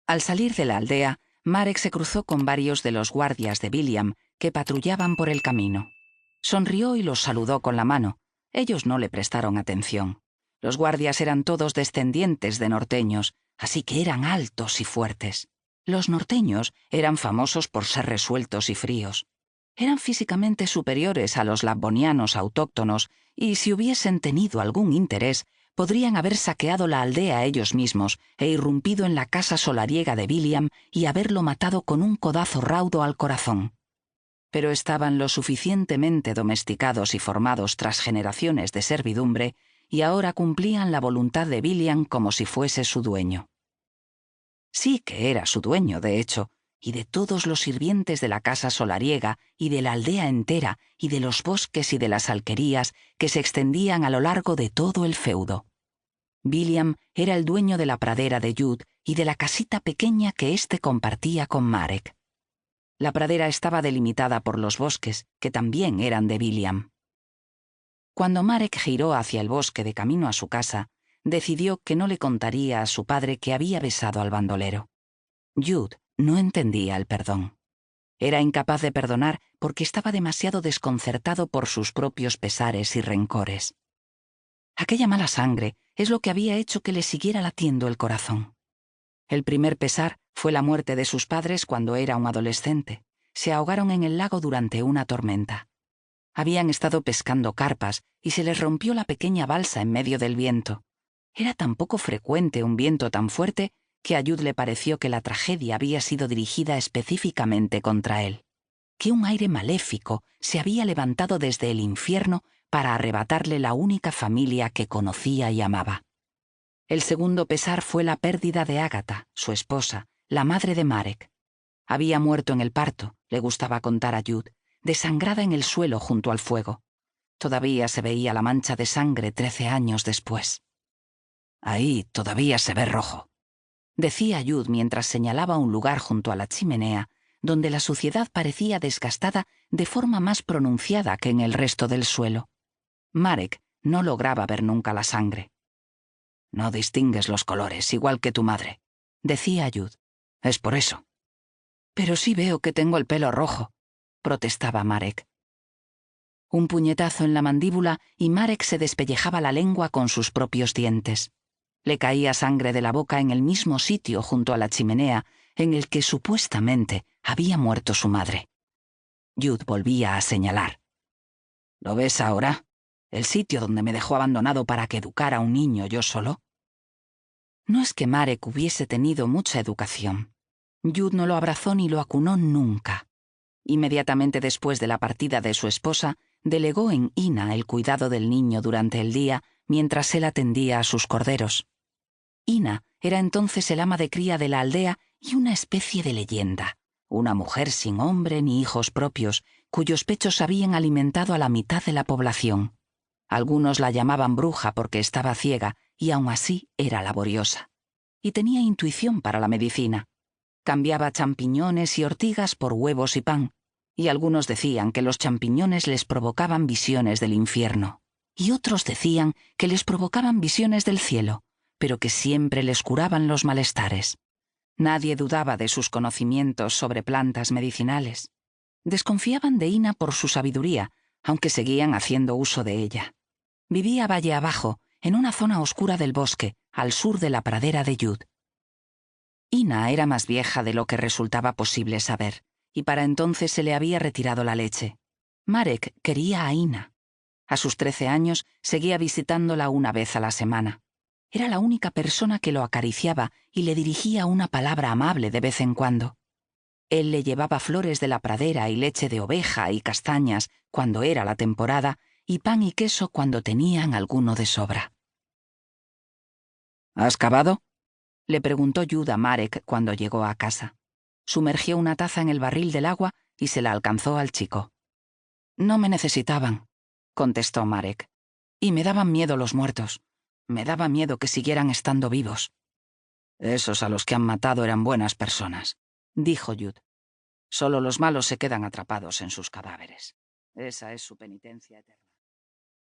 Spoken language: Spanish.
Al salir de la aldea, Marek se cruzó con varios de los guardias de William que patrullaban por el camino. Sonrió y los saludó con la mano. Ellos no le prestaron atención. Los guardias eran todos descendientes de norteños, así que eran altos y fuertes. Los norteños eran famosos por ser resueltos y fríos. Eran físicamente superiores a los labbonianos autóctonos y, si hubiesen tenido algún interés, podrían haber saqueado la aldea ellos mismos e irrumpido en la casa solariega de William y haberlo matado con un codazo raudo al corazón. Pero estaban lo suficientemente domesticados y formados tras generaciones de servidumbre y ahora cumplían la voluntad de William como si fuese su dueño. Sí que era su dueño, de hecho, y de todos los sirvientes de la casa solariega y de la aldea entera y de los bosques y de las alquerías que se extendían a lo largo de todo el feudo. William era el dueño de la pradera de Jude y de la casita pequeña que éste compartía con Marek. La pradera estaba delimitada por los bosques, que también eran de William. Cuando Marek giró hacia el bosque de camino a su casa, decidió que no le contaría a su padre que había besado al bandolero. Jude no entendía el perdón. Era incapaz de perdonar porque estaba demasiado desconcertado por sus propios pesares y rencores. Aquella mala sangre es lo que había hecho que le siguiera latiendo el corazón. El primer pesar fue la muerte de sus padres cuando era un adolescente. Se ahogaron en el lago durante una tormenta. Habían estado pescando carpas y se les rompió la pequeña balsa en medio del viento. Era tan poco frecuente un viento tan fuerte que a Jude le pareció que la tragedia había sido dirigida específicamente contra él, que un aire maléfico se había levantado desde el infierno para arrebatarle la única familia que conocía y amaba. El segundo pesar fue la pérdida de Agatha, su esposa, la madre de Marek. Había muerto en el parto, le gustaba contar a Jude, desangrada en el suelo junto al fuego. Todavía se veía la mancha de sangre 13 años después. «Ahí todavía se ve rojo», decía Jude mientras señalaba un lugar junto a la chimenea donde la suciedad parecía desgastada de forma más pronunciada que en el resto del suelo. Marek no lograba ver nunca la sangre. «No distingues los colores, igual que tu madre», decía Jude. «Es por eso». «Pero sí veo que tengo el pelo rojo», protestaba Marek. Un puñetazo en la mandíbula y Marek se despellejaba la lengua con sus propios dientes. Le caía sangre de la boca en el mismo sitio junto a la chimenea en el que supuestamente había muerto su madre. Jude volvía a señalar. «¿Lo ves ahora? El sitio donde me dejó abandonado para que educara a un niño yo solo». No es que Marek hubiese tenido mucha educación. Jude no lo abrazó ni lo acunó nunca. Inmediatamente después de la partida de su esposa, delegó en Ina el cuidado del niño durante el día mientras él atendía a sus corderos. Ina era entonces el ama de cría de la aldea y una especie de leyenda, una mujer sin hombre ni hijos propios, cuyos pechos habían alimentado a la mitad de la población. Algunos la llamaban bruja porque estaba ciega y aun así era laboriosa. Y tenía intuición para la medicina. Cambiaba champiñones y ortigas por huevos y pan, y algunos decían que los champiñones les provocaban visiones del infierno, y otros decían que les provocaban visiones del cielo, pero que siempre les curaban los malestares. Nadie dudaba de sus conocimientos sobre plantas medicinales. Desconfiaban de Ina por su sabiduría, aunque seguían haciendo uso de ella. Vivía valle abajo, en una zona oscura del bosque, al sur de la pradera de Jude. Ina era más vieja de lo que resultaba posible saber, y para entonces se le había retirado la leche. Marek quería a Ina. A sus 13 años seguía visitándola una vez a la semana. Era la única persona que lo acariciaba y le dirigía una palabra amable de vez en cuando. Él le llevaba flores de la pradera y leche de oveja y castañas cuando era la temporada, y pan y queso cuando tenían alguno de sobra. «¿Has cavado?», le preguntó Jude a Marek cuando llegó a casa. Sumergió una taza en el barril del agua y se la alcanzó al chico. «No me necesitaban», contestó Marek. «Y me daban miedo los muertos. Me daba miedo que siguieran estando vivos». «Esos a los que han matado eran buenas personas», dijo Jude. «Solo los malos se quedan atrapados en sus cadáveres. Esa es su penitencia eterna».